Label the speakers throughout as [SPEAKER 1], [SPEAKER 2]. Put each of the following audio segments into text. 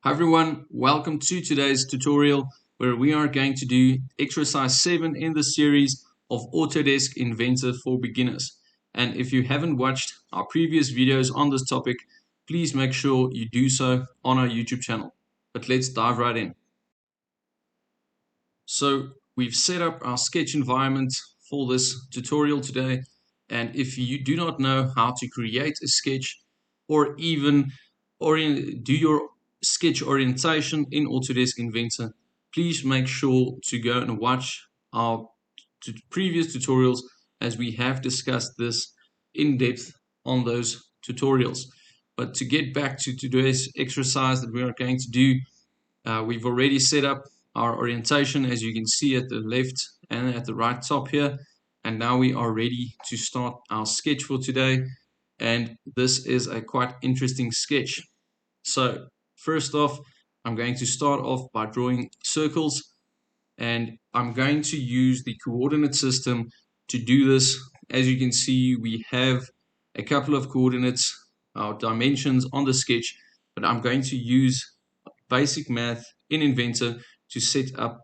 [SPEAKER 1] Hi everyone, welcome to today's tutorial where we are going to do exercise 7 in the series of Autodesk Inventor for beginners. And if you haven't watched our previous videos on this topic, please make sure you do so on our YouTube channel. But let's dive right in. So we've set up our sketch environment for this tutorial today. And if you do not know how to create a sketch or even do your sketch orientation in Autodesk Inventor, please make sure to go and watch our previous tutorials as we have discussed this in depth on those tutorials. But to get back to today's exercise that we are going to do, we've already set up our orientation, as you can see at the left and at the right top here. And now we are ready to start our sketch for today. And this is a quite interesting sketch. So first off, I'm going to start off by drawing circles. And I'm going to use the coordinate system to do this. As you can see, we have a couple of coordinates, our dimensions on the sketch, but I'm going to use basic math in Inventor to set up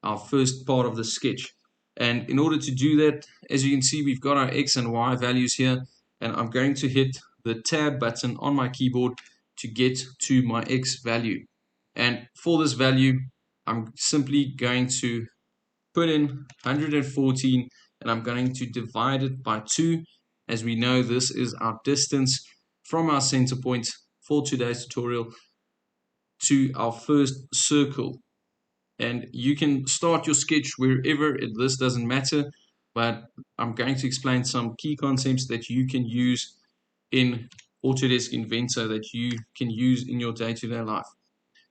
[SPEAKER 1] our first part of the sketch. And in order to do that, as you can see, we've got our X and Y values here, and I'm going to hit the tab button on my keyboard to get to my X value. And for this value, I'm simply going to put in 114 and I'm going to divide it by 2. As we know, this is our distance from our center point for today's tutorial to our first circle. And you can start your sketch wherever, this doesn't matter, but I'm going to explain some key concepts that you can use in Autodesk Inventor that you can use in your day-to-day life.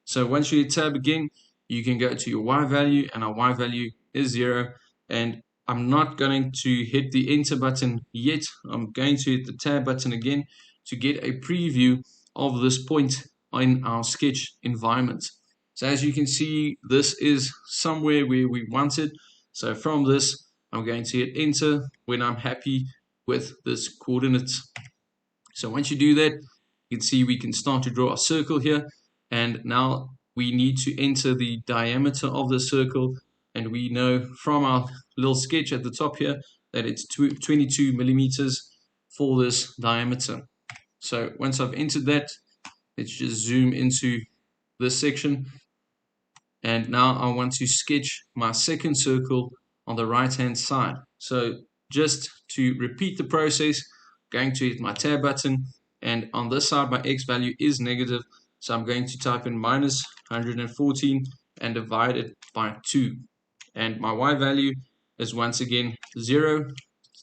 [SPEAKER 1] So once you hit tab again, you can go to your Y value, and our Y value is 0. And I'm not going to hit the enter button yet. I'm going to hit the tab button again to get a preview of this point in our sketch environment. So as you can see, this is somewhere where we want it. So from this, I'm going to hit enter when I'm happy with this coordinates. So once you do that, you can see we can start to draw a circle here. And now we need to enter the diameter of the circle. And we know from our little sketch at the top here that it's 22 millimeters for this diameter. So once I've entered that, let's just zoom into this section. And now I want to sketch my second circle on the right hand side. So just to repeat the process, I'm going to hit my tab button, and on this side my X value is negative, so I'm going to type in minus 114 and divide it by 2. And my Y value is once again 0.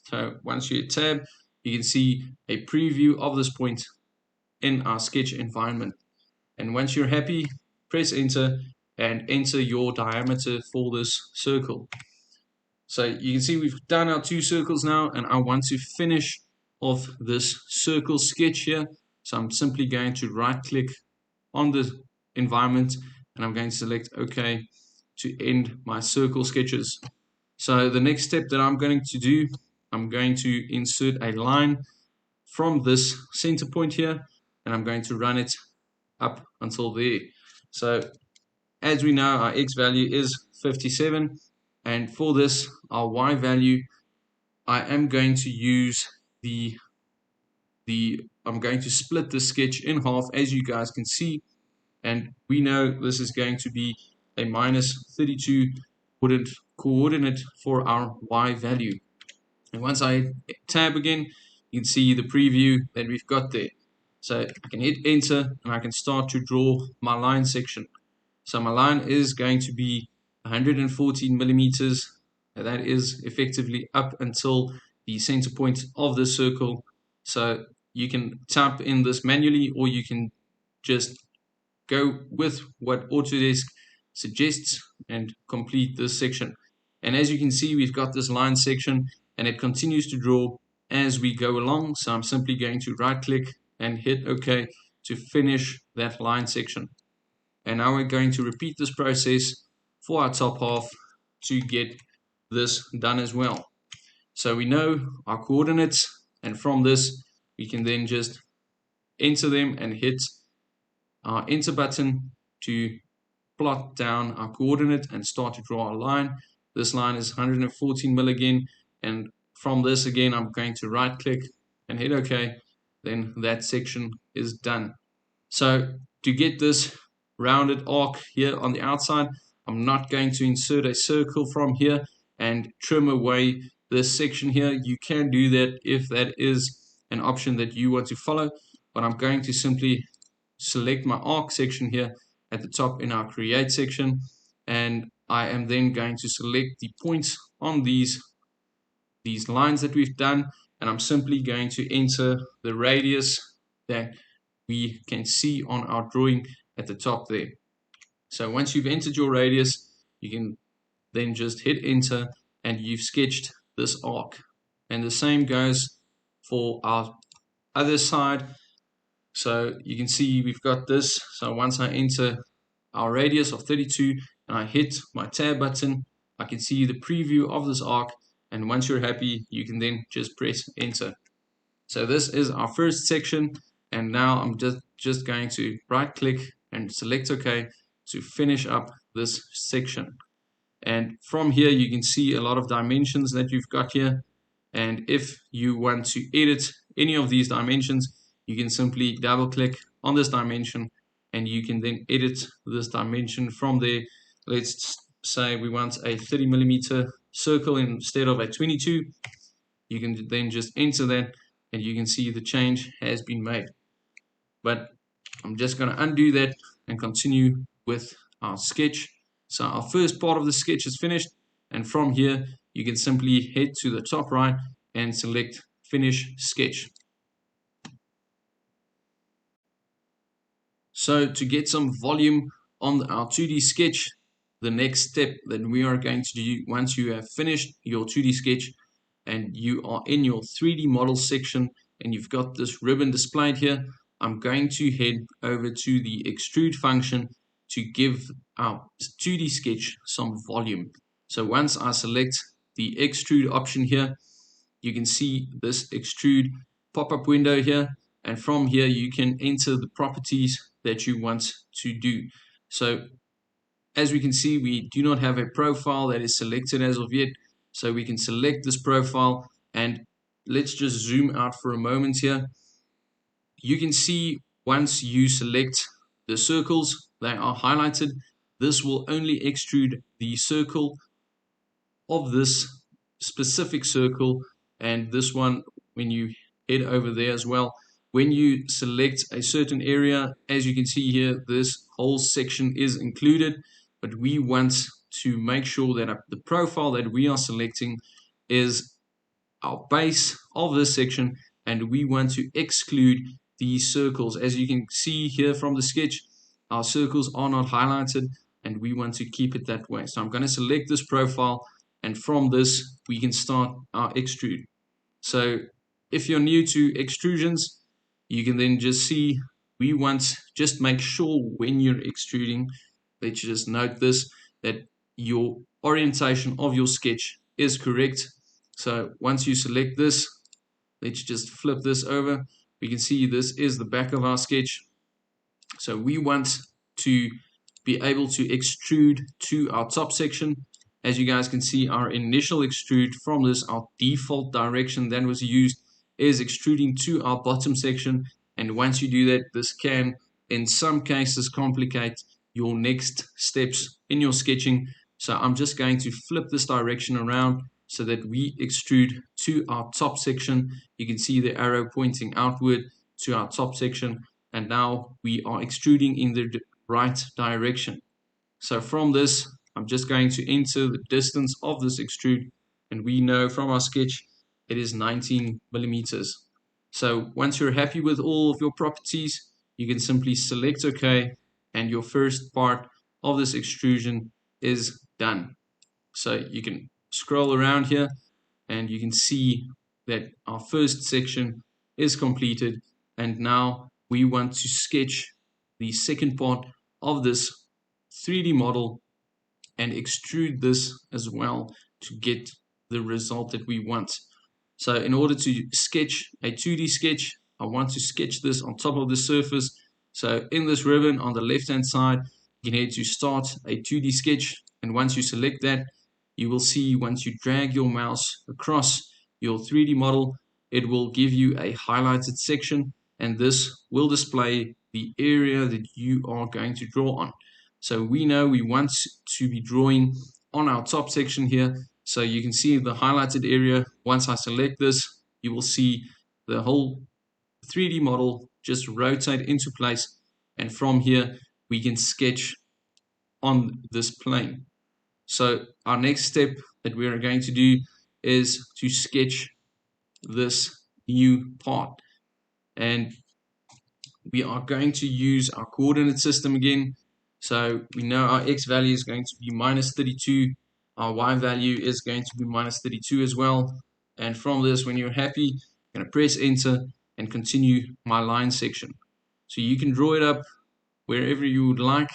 [SPEAKER 1] So once you hit tab, you can see a preview of this point in our sketch environment. And once you're happy, press enter and enter your diameter for this circle. So you can see we've done our 2 circles now, and I want to finish off this circle sketch here. So I'm simply going to right click on the environment and I'm going to select OK to end my circle sketches. So the next step that I'm going to do, I'm going to insert a line from this center point here, and I'm going to run it up until there. So as we know, our X value is 57, and for this, our Y value, I am going to use I'm going to split the sketch in half, as you guys can see, and we know this is going to be a minus 32 coordinate for our Y value. And once I tab again, you can see the preview that we've got there. So I can hit enter and I can start to draw my line section. So my line is going to be 114 millimeters. And that is effectively up until the center point of the circle. So you can type in this manually, or you can just go with what Autodesk suggests and complete this section. And as you can see, we've got this line section and it continues to draw as we go along. So I'm simply going to right click and hit OK to finish that line section. And now we're going to repeat this process for our top half to get this done as well. So we know our coordinates, and from this we can then just enter them and hit our enter button, to plot down our coordinate and start to draw a line. This line is 114 mil again, and from this again I'm going to right click and hit OK. Then that section is done. So to get this rounded arc here on the outside, I'm not going to insert a circle from here and trim away this section here. You can do that if that is an option that you want to follow, but I'm going to simply select my arc section here at the top in our create section, and I am then going to select the points on these lines that we've done, and I'm simply going to enter the radius that we can see on our drawing at the top there. So once you've entered your radius, you can then just hit enter and you've sketched this arc. And the same goes for our other side. So you can see we've got this. So once I enter our radius of 32 and I hit my tab button, I can see the preview of this arc, and once you're happy you can then just press enter. So this is our first section, and now I'm just going to right click and select OK to finish up this section. And from here you can see a lot of dimensions that you've got here, and if you want to edit any of these dimensions, you can simply double click on this dimension and you can then edit this dimension from there. Let's say we want a 30 millimeter circle instead of a 22. You can then just enter that and you can see the change has been made. But I'm just going to undo that and continue with our sketch. So our first part of the sketch is finished, and from here you can simply head to the top right and select finish sketch. So to get some volume on our 2D sketch, the next step that we are going to do once you have finished your 2D sketch and you are in your 3D model section and you've got this ribbon displayed here, I'm going to head over to the extrude function to give our 2D sketch some volume. So once I select the extrude option here, you can see this extrude pop-up window here, and from here you can enter the properties that you want to do. So as we can see, we do not have a profile that is selected as of yet, so we can select this profile, and let's just zoom out for a moment here. You can see once you select the circles, they are highlighted. This will only extrude the circle of this specific circle, and this one, when you head over there as well, when you select a certain area, as you can see here, this whole section is included, but we want to make sure that the profile that we are selecting is our base of this section, and we want to exclude these circles. As you can see here from the sketch, our circles are not highlighted, and we want to keep it that way. So I'm going to select this profile, and from this we can start our extrude. So if you're new to extrusions, you can then just see we want, just make sure when you're extruding that you just note this, that your orientation of your sketch is correct. So once you select this, let's just flip this over. We can see this is the back of our sketch. So we want to be able to extrude to our top section. As you guys can see, our initial extrude from this, our default direction that was used, is extruding to our bottom section. And once you do that, this can in some cases complicate your next steps in your sketching. So I'm just going to flip this direction around so that we extrude to our top section. You can see the arrow pointing outward to our top section, and now we are extruding in the right direction. So from this, I'm just going to enter the distance of this extrude, and we know from our sketch it is 19 millimeters. So once you're happy with all of your properties, you can simply select OK, and your first part of this extrusion is done. So you can scroll around here and you can see that our first section is completed, and now we want to sketch the second part of this 3D model and extrude this as well to get the result that we want. So in order to sketch a 2D sketch, I want to sketch this on top of the surface. So in this ribbon on the left hand side, you can head to start a 2D sketch, and once you select that, you will see once you drag your mouse across your 3D model, it will give you a highlighted section, and this will display the area that you are going to draw on. So we know we want to be drawing on our top section here, so you can see the highlighted area. Once I select this, you will see the whole 3D model just rotate into place, and from here we can sketch on this plane. So our next step that we are going to do is to sketch this new part, and we are going to use our coordinate system again. So we know our x value is going to be minus 32, our y value is going to be minus 32 as well, and from this, when you're happy, I'm going to press enter and continue my line section. So you can draw it up wherever you would like.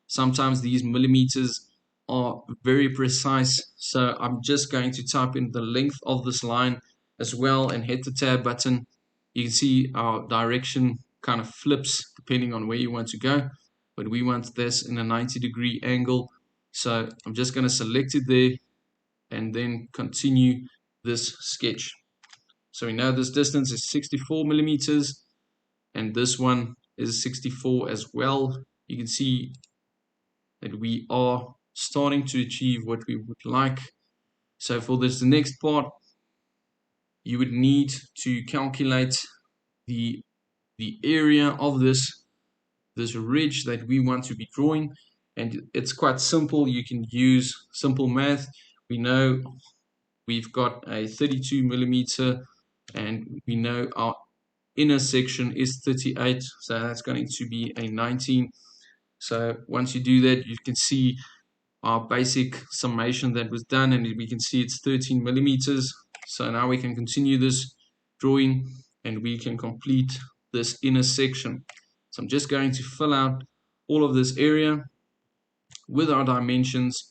[SPEAKER 1] Sometimes these millimeters are very precise, so I'm just going to type in the length of this line as well and hit the tab button. You can see our direction kind of flips depending on where you want to go, but we want this in a 90-degree angle, so I'm just going to select it there and then continue this sketch. So we know this distance is 64 millimeters, and this one is 64 as well. You can see that we are starting to achieve what we would like. So for this next part, you would need to calculate the area of this ridge that we want to be drawing, and it's quite simple. You can use simple math. We know we've got a 32 millimeter, and we know our inner section is 38, so that's going to be a 19. So once you do that, you can see our basic summation that was done, and we can see it's 13 millimeters. So now we can continue this drawing and we can complete this inner section. So I'm just going to fill out all of this area with our dimensions,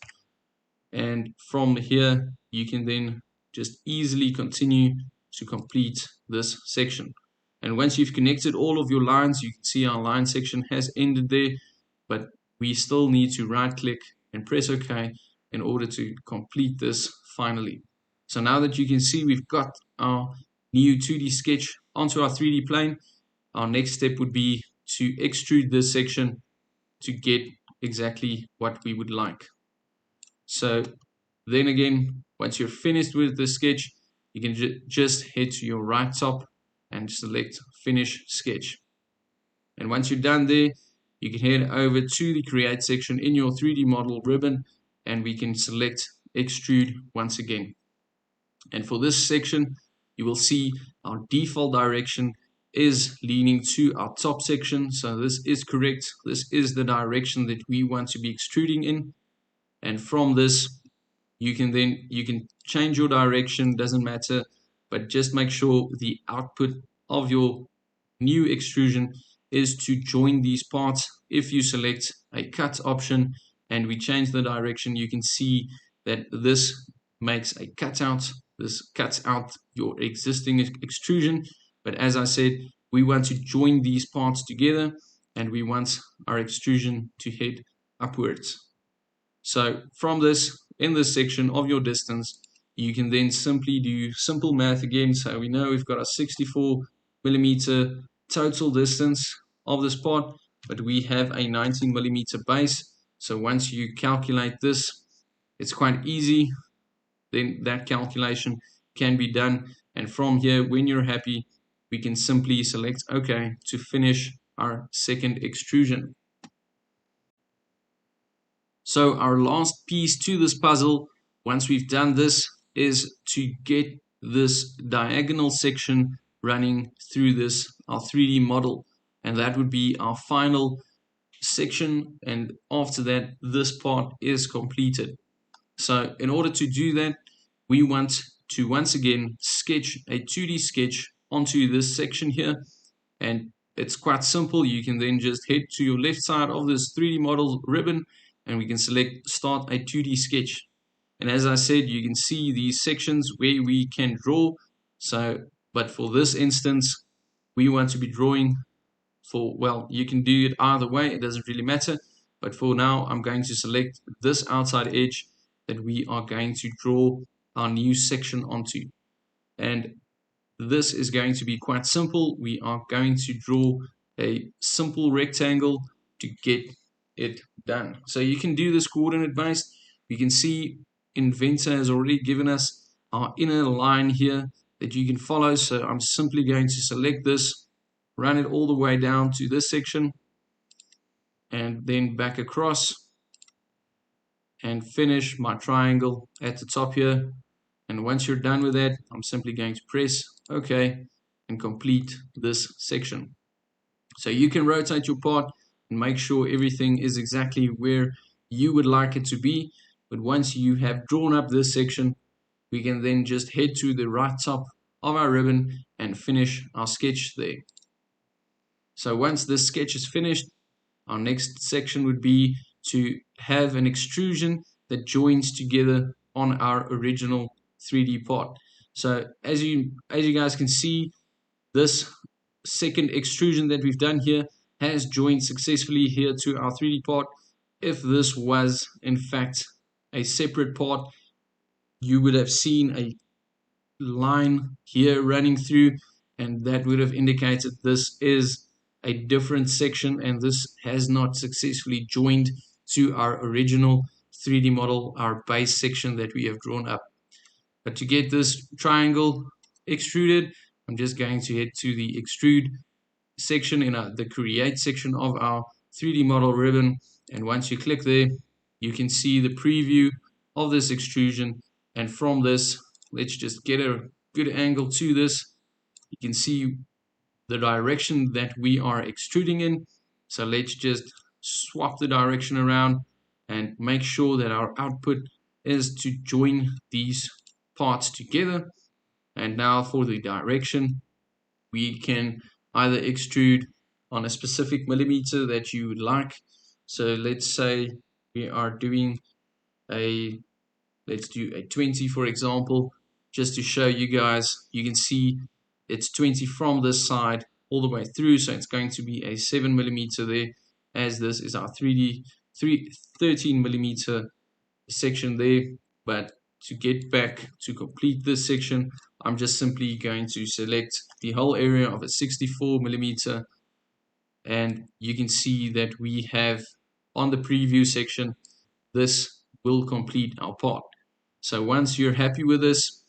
[SPEAKER 1] and from here you can then just easily continue to complete this section. And once you've connected all of your lines, you can see our line section has ended there, but we still need to right click and press OK in order to complete this finally. So now that you can see we've got our new 2D sketch onto our 3D plane, our next step would be to extrude this section to get exactly what we would like. So then again, once you're finished with the sketch, you can just head to your right top and select Finish Sketch. And once you're done there, you can head over to the Create section in your 3D model ribbon, and we can select Extrude once again. And for this section, you will see our default direction is leaning to our top section. So this is correct. This is the direction that we want to be extruding in. And from this, you can change your direction, doesn't matter, but just make sure the output of your new extrusion is to join these parts. If you select a cut option and we change the direction, you can see that this makes a cutout. This cuts out your existing extrusion, but as I said, we want to join these parts together and we want our extrusion to head upwards. So from this, in this section of your distance, you can then simply do simple math again. So we know we've got a 64 millimeter total distance of this part, but we have a 19 millimeter base. So once you calculate this, it's quite easy. Then that calculation can be done. And from here, when you're happy, we can simply select OK to finish our second extrusion. So our last piece to this puzzle, once we've done this, is to get this diagonal section running through this, our 3D model. And that would be our final section. And after that, this part is completed. So in order to do that, we want to once again sketch a 2D sketch onto this section here. And it's quite simple. You can then just head to your left side of this 3D model ribbon, and we can select Start a 2D sketch. And as I said, you can see these sections where we can draw. So, but for this instance, we want to be drawing for, well, you can do it either way, it doesn't really matter. But for now, I'm going to select this outside edge that we are going to draw our new section onto. And this is going to be quite simple. We are going to draw a simple rectangle to get it done. So you can do this coordinate based. You can see Inventor has already given us our inner line here that you can follow. So I'm simply going to select this, run it all the way down to this section, and then back across and finish my triangle at the top here. And once you're done with that, I'm simply going to press OK and complete this section. So you can rotate your part and make sure everything is exactly where you would like it to be. But once you have drawn up this section, we can then just head to the right top of our ribbon and finish our sketch there. So once this sketch is finished, our next section would be to have an extrusion that joins together on our original 3D part. So as you guys can see, this second extrusion that we've done here has joined successfully here to our 3D part. If this was in fact a separate part, you would have seen a line here running through, and that would have indicated this is a different section and this has not successfully joined to our original 3D model, our base section that we have drawn up. But to get this triangle extruded, I'm just going to head to the extrude section in the create section of our 3D model ribbon, and once you click there, you can see the preview of this extrusion. And from this, let's just get a good angle to this. You can see the direction that we are extruding in. So let's just swap the direction around and make sure that our output is to join these parts together. And now for the direction, we can either extrude on a specific millimeter that you would like. So let's say we are doing let's do a 20 for example, just to show you guys. You can see it's 20 from this side all the way through, so it's going to be a 7 millimeter there, as this is our 13 millimeter section there. But to get back to complete this section, I'm just simply going to select the whole area of a 64 millimeter, and you can see that we have on the preview section, this will complete our part. So once you're happy with this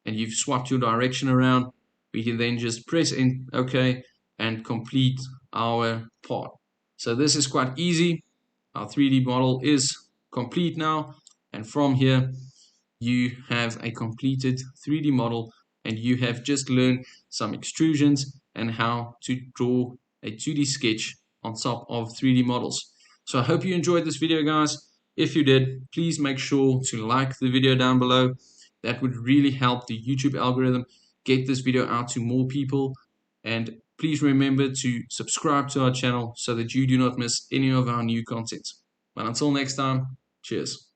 [SPEAKER 1] and you've swapped your direction around, we can then just press OK and complete our part. So this is quite easy. Our 3D model is complete now, and from here you have a completed 3D model, and you have just learned some extrusions and how to draw a 2D sketch on top of 3D models. So I hope you enjoyed this video, guys. If you did, please make sure to like the video down below. That would really help the YouTube algorithm get this video out to more people. And please remember to subscribe to our channel so that you do not miss any of our new content. But until next time, cheers.